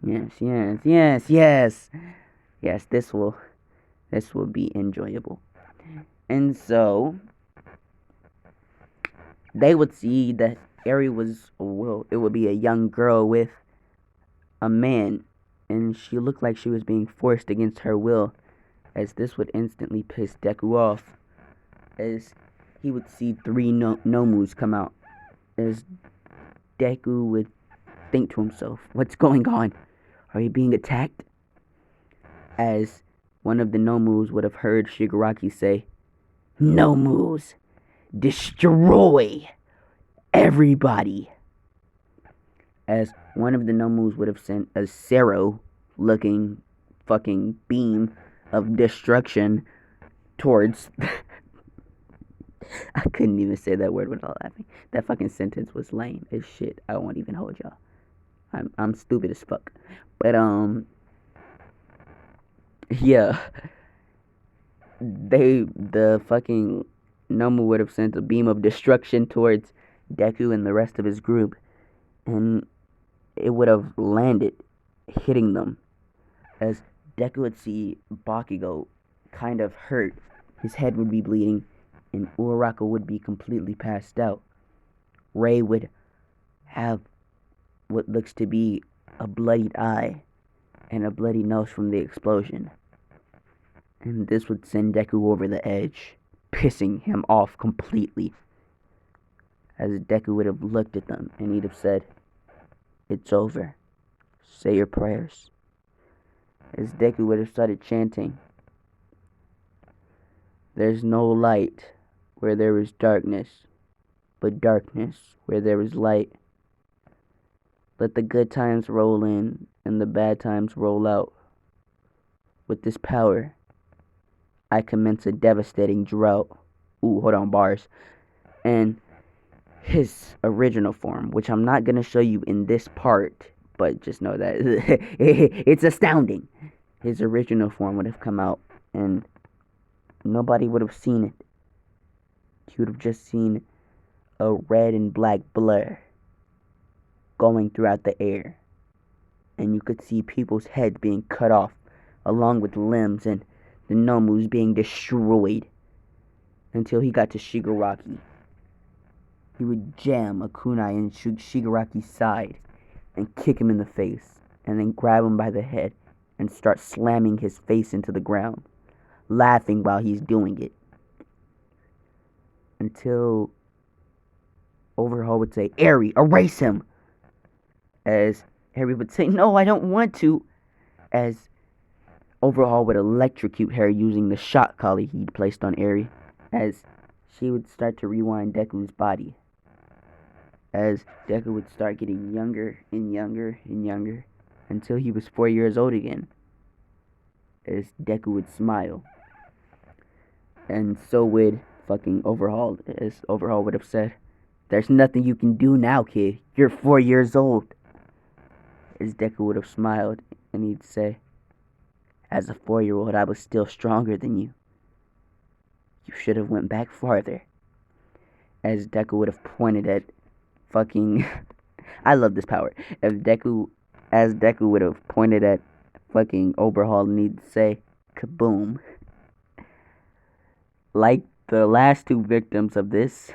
Yes, yes, yes, yes. Yes, this will be enjoyable. And so they would see that Eri was, well, it would be a young girl with a man, and she looked like she was being forced against her will, as this would instantly piss Deku off, as he would see three Nomus come out, as Deku would think to himself, what's going on? Are you being attacked? As one of the Nomus would have heard Shigaraki say, Nomus, destroy everybody. As one of the Nomus would have sent a Zero looking fucking beam of destruction towards I couldn't even say that word without laughing. That fucking sentence was lame as shit. I won't even hold y'all. I'm stupid as fuck. But yeah. The fucking Nomu would have sent a beam of destruction towards Deku and the rest of his group, and it would have landed, hitting them, as Deku would see Bakugo kind of hurt. His head would be bleeding, and Uraraka would be completely passed out. Ray would have what looks to be a bloodied eye and a bloody nose from the explosion. And this would send Deku over the edge, pissing him off completely. As Deku would have looked at them and he'd have said, it's over. Say your prayers. As Deku would have started chanting, there's no light where there is darkness, but darkness where there is light. Let the good times roll in and the bad times roll out. With this power, I commence a devastating drought. Ooh, hold on, bars. And his original form, which I'm not going to show you in this part, but just know that it's astounding. His original form would have come out, and nobody would have seen it. You would have just seen a red and black blur going throughout the air. And you could see people's heads being cut off, along with limbs, and the Nomus being destroyed. Until he got to Shigaraki. He would jam a kunai in Shigaraki's side and kick him in the face, and then grab him by the head and start slamming his face into the ground, laughing while he's doing it. Until Overhaul would say, Eri, erase him! As Eri would say, no, I don't want to. As Overhaul would electrocute her using the shock collar he'd placed on Eri, as she would start to rewind Deku's body. As Deku would start getting younger and younger and younger until he was 4 years old again. As Deku would smile. And so would fucking Overhaul, as Overhaul would have said, there's nothing you can do now, kid. You're 4 years old. As Deku would have smiled and he'd say, as a 4-year-old, I was still stronger than you. You should have went back farther. As Deku would have pointed at fucking I love this power. As Deku would have pointed at fucking Overhaul and he'd say, kaboom. Like the last two victims of this,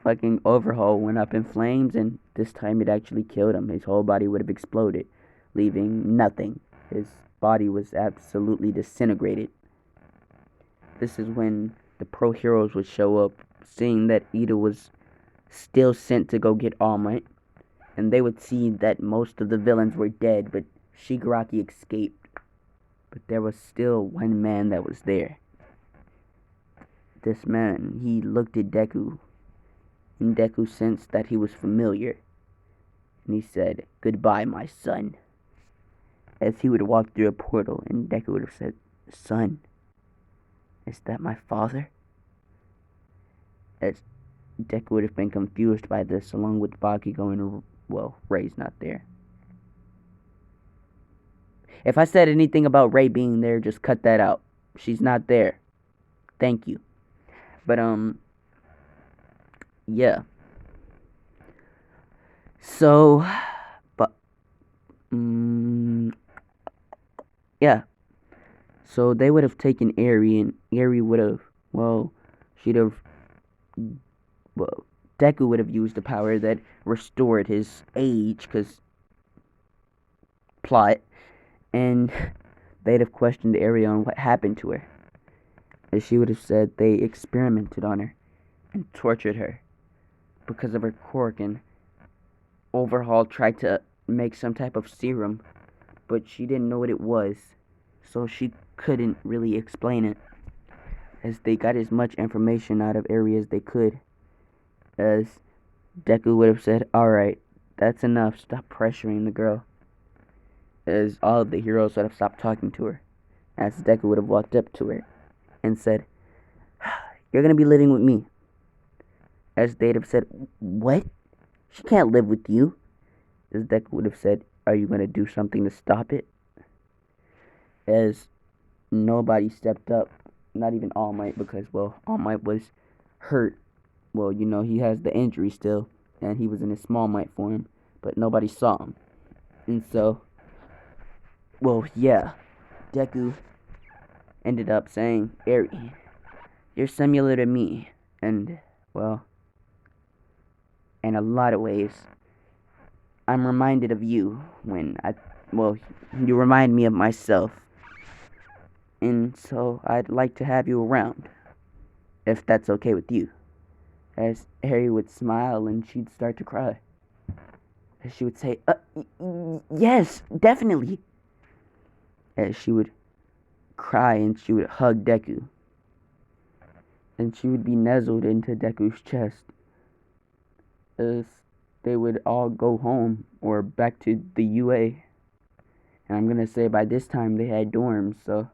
fucking Overhaul went up in flames, and this time it actually killed him. His whole body would have exploded, leaving nothing. His body was absolutely disintegrated. this is when the pro heroes would show up, seeing that Ida was still sent to go get All Might, and they would see that most of the villains were dead, but Shigaraki escaped. But there was still one man that was there. This man, he looked at Deku, and Deku sensed that he was familiar, and he said, "Goodbye, my son," as he would walk through a portal, and Deku would have said, "Son, is that my father?" As Deku would have been confused by this, along with Bakugo and, well, Ray's not there. If I said anything about Ray being there, just cut that out. She's not there. Thank you. But, yeah. So, but, yeah. So they would have taken Eri, and Eri would have, well, she'd have, well, Deku would have used the power that restored his age, because plot, and they'd have questioned Eri on what happened to her. And she would have said they experimented on her and tortured her because of her quirk, and Overhaul tried to make some type of serum, but she didn't know what it was, so she couldn't really explain it, as they got as much information out of Eri as they could. As Deku would have said, "Alright, that's enough, stop pressuring the girl." As all of the heroes would have stopped talking to her, as Deku would have walked up to her and said, "You're gonna be living with me." As they'd have said, "What? She can't live with you." As Deku would have said, "Are you gonna do something to stop it?" As nobody stepped up, not even All Might, because, well, All Might was hurt. Well, you know, he has the injury still, and he was in his Small Might form, but nobody saw him. And so, well, yeah, Deku ended up saying, "Eri, you're similar to me, and, well, in a lot of ways, I'm reminded of you when well, you remind me of myself, and so I'd like to have you around, if that's okay with you." As Eri would smile, and she'd start to cry. As she would say, "Yes, definitely." As she would cry, and she would hug Deku, and she would be nuzzled into Deku's chest, as they would all go home or back to the UA. And I'm gonna say by this time they had dorms, so,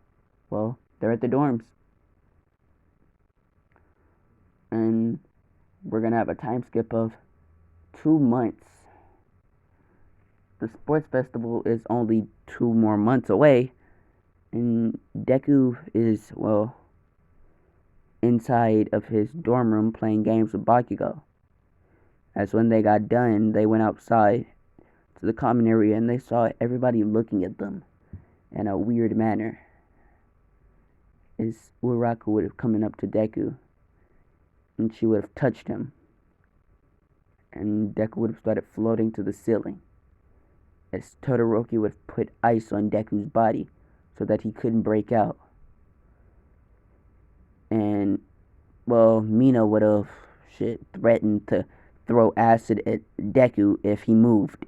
well, they're at the dorms. And we're gonna have a time skip of 2 months. The sports festival is only 2 more months away, and Deku is, well, inside of his dorm room playing games with Bakugo. As when they got done, they went outside to the common area, and they saw everybody looking at them in a weird manner. As Uraraka would have come up to Deku, and she would have touched him, and Deku would have started floating to the ceiling, as Todoroki would have put ice on Deku's body so that he couldn't break out. And, well, Mina would have threatened to throw acid at Deku if he moved,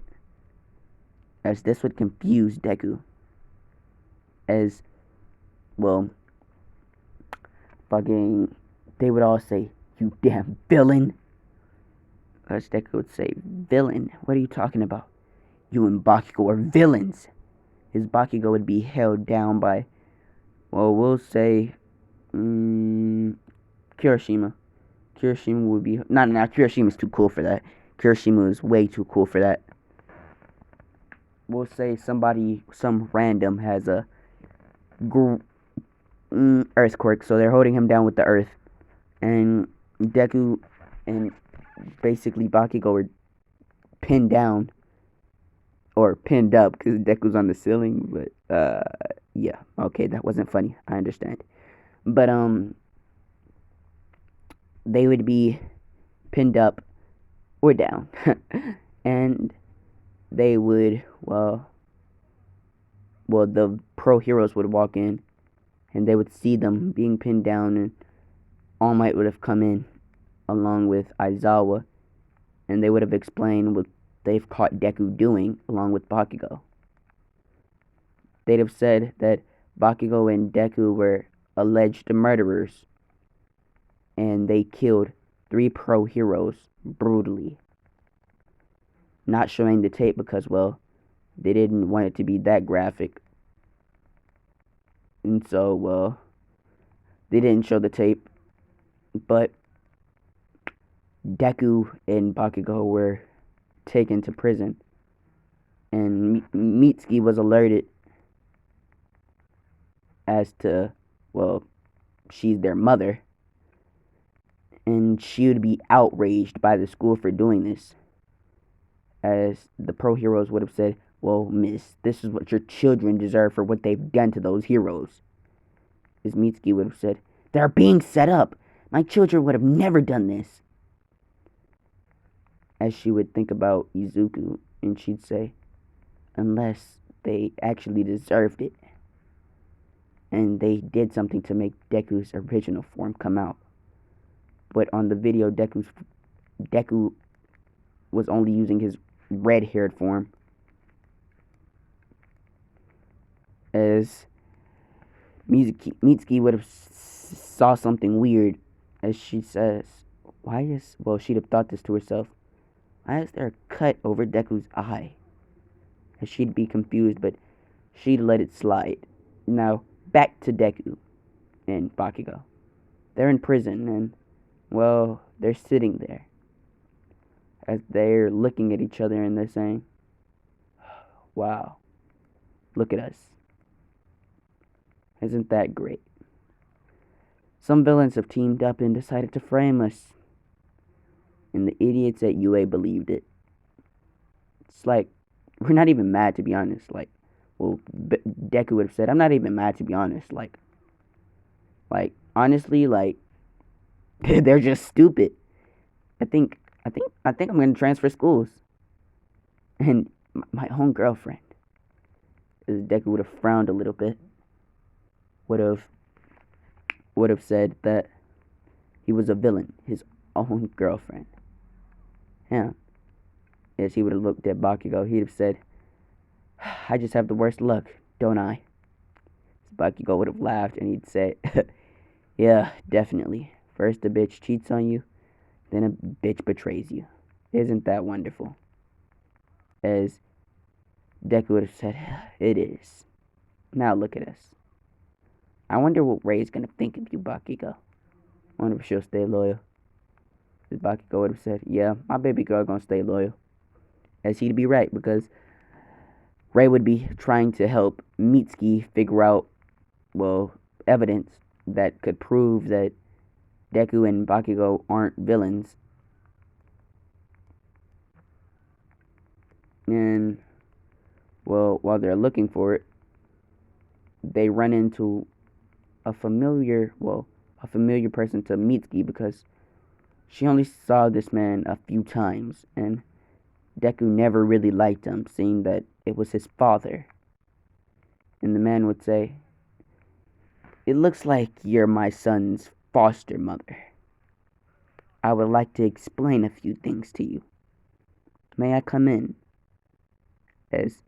as this would confuse Deku. As, well, fucking, they would all say, "You damn villain." As Deku would say, "Villain? What are you talking about? You and Bakugo are villains." His Bakugo would be held down by, well, we'll say, Kirishima. Kirishima would be, not now, Kirishima's too cool for that. Kirishima is way too cool for that. We'll say somebody, some random has a earthquake, so they're holding him down with the earth. And Deku and basically Bakugo are pinned down, or pinned up, because Deku's on the ceiling, but, yeah, okay, that wasn't funny, I understand. But, they would be pinned up or down, and they would, well, the pro heroes would walk in, and they would see them being pinned down, and All Might would have come in along with Aizawa, and they would have explained what they've caught Deku doing along with Bakugo. They'd have said that Bakugo and Deku were alleged murderers, and they killed 3 pro heroes brutally. Not showing the tape because, well, they didn't want it to be that graphic. And so, well, they didn't show the tape. But Deku and Bakugo were taken to prison. And Mitsuki was alerted as to, well, she's their mother. And she would be outraged by the school for doing this. As the pro heroes would have said, well, miss, this is what your children deserve for what they've done to those heroes. As Mitsuki would have said, they're being set up. My children would have never done this. As she would think about Izuku, and she'd say, unless they actually deserved it. And they did something to make Deku's original form come out. But on the video, Deku was only using his red-haired form. As Mitsuki would have saw something weird, as she says, she'd have thought this to herself, why is there a cut over Deku's eye? As she'd be confused, but she'd let it slide. Now, back to Deku and Bakugo. They're in prison, and, well, they're sitting there. As they're looking at each other and they're saying, wow, look at us. Isn't that great? Some villains have teamed up and decided to frame us. And the idiots at UA believed it. It's like, we're not even mad, to be honest. Like, well, Deku would have said, I'm not even mad, to be honest. Like, honestly, like, they're just stupid. I think I'm going to transfer schools. And my own girlfriend, as Deku would have frowned a little bit, would have said that he was a villain, his own girlfriend. Yeah. As he would have looked at Bakugo, he'd have said, I just have the worst luck, don't I? Bakugo would have laughed and he'd say, yeah, definitely. First a bitch cheats on you, then a bitch betrays you. Isn't that wonderful? As Deku would have said, it is. Now look at us. I wonder what Ray's gonna think of you, Bakugo. I wonder if she'll stay loyal. As Bakugo would have said, yeah, my baby girl gonna stay loyal. As he'd be right, because Ray would be trying to help Mitsuki figure out, well, evidence that could prove that Deku and Bakugo aren't villains. And, well, while they're looking for it, they run into a familiar person to Mitsuki, because she only saw this man a few times, and Deku never really liked him, seeing that it was his father. And the man would say, it looks like you're my son's foster mother. I would like to explain a few things to you. May I come in? As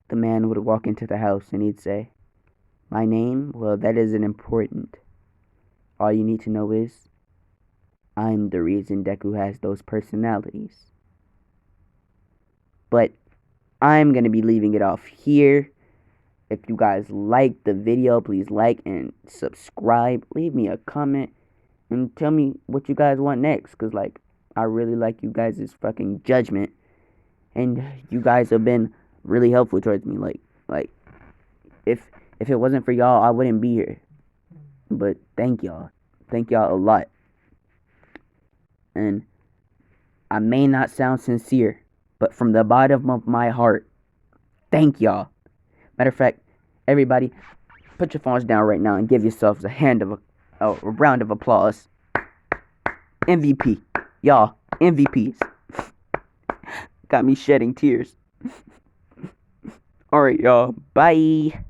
the man would walk into the house and he'd say, my name? Well, that isn't important. All you need to know is, I'm the reason Deku has those personalities. But I'm going to be leaving it off here. If you guys liked the video, please like and subscribe. Leave me a comment and tell me what you guys want next. Because, like, I really like you guys' fucking judgment. And you guys have been really helpful towards me. Like, if it wasn't for y'all, I wouldn't be here. But thank y'all. Thank y'all a lot. And I may not sound sincere, but from the bottom of my heart, thank y'all. Matter of fact, everybody, put your phones down right now and give yourselves a round of applause. MVP. Y'all, MVPs. Got me shedding tears. Alright, y'all. Bye.